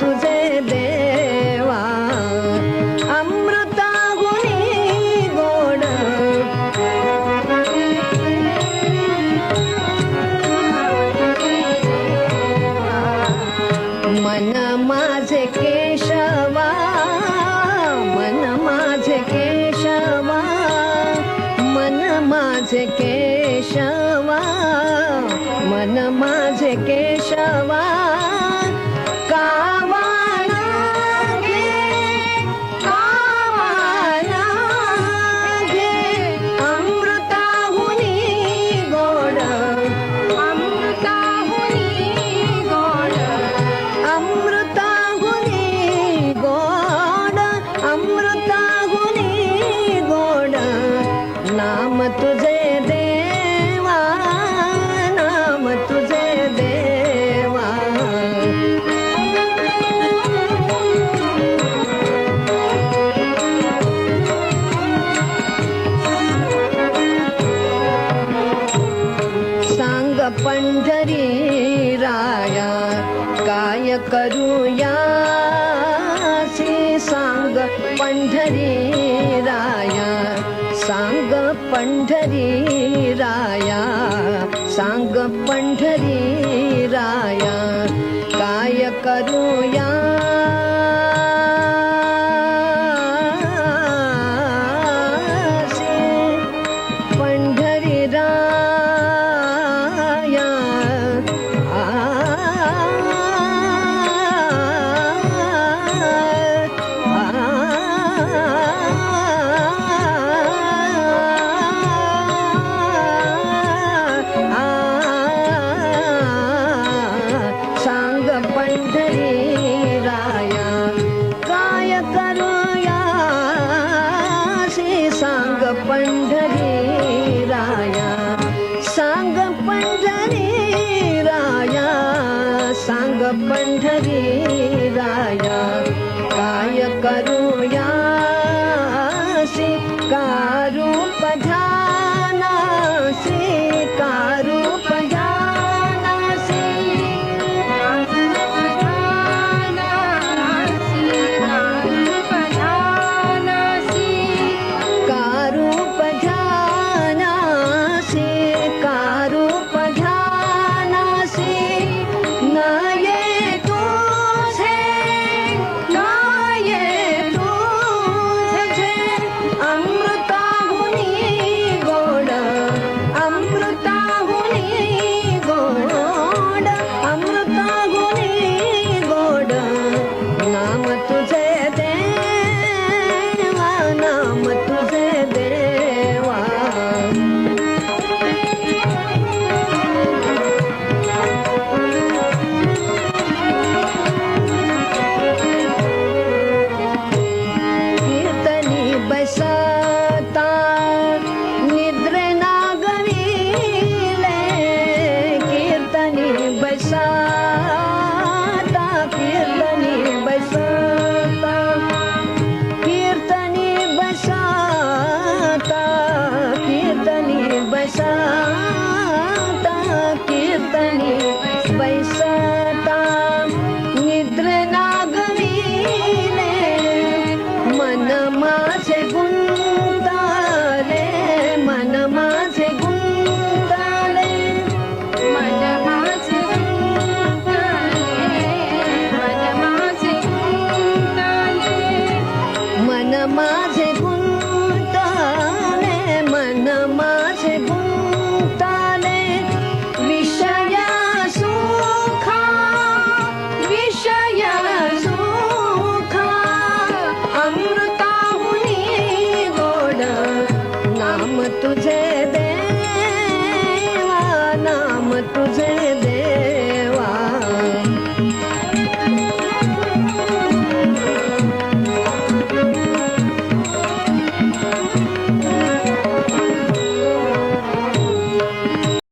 तुझे देवा अमृताहुनी गोड मन माझे केशवा मन माझे केशवा मन माझे केशवा मन माझे केशवा कावाना घे कावाना घे अमृताहुनी गोड अमृताहुनी गोड अमृताहुनी गोड अमृताहुनी गोड नाम तुझे देवा नाम तुझे देवा सांग पंढरी राया काय करूया सांग पंढरी राया सांग पंढरी राया सांग पंढरी राया काय करूया पंढरी राया सांग पंढरी राया काय करूया सांग पंढरी राया सांग पंढरी राया सांग पंढरी राया काय करूया कारूप ध्यानासी कारूप ध्यानासी कारूप ध्यानासी कारूप ध्यानासी नाये तुझे नाये तुझे अमृताहुनी गोड अमृताहुनी गोड अमृताहुनी गोड नाम तुझे देवा नाम तुझे देवा कीर्तनी बसता निद्रे नागविले कीर्तनी बसता कीर्तनी बसता कीर्तनी बसता कीर्तनी बसता कीर्तनी बसता निद्रे नागविले मन माझे गुंताले मन माझे गुंताले मन माझे गुंताले मन माझे गुंताले मन माझे गुंताले मन माझे गुंताले विषय सुखा विषय सुखा अमृताहुनी गोड नाम तुझे देवा नाम तुझे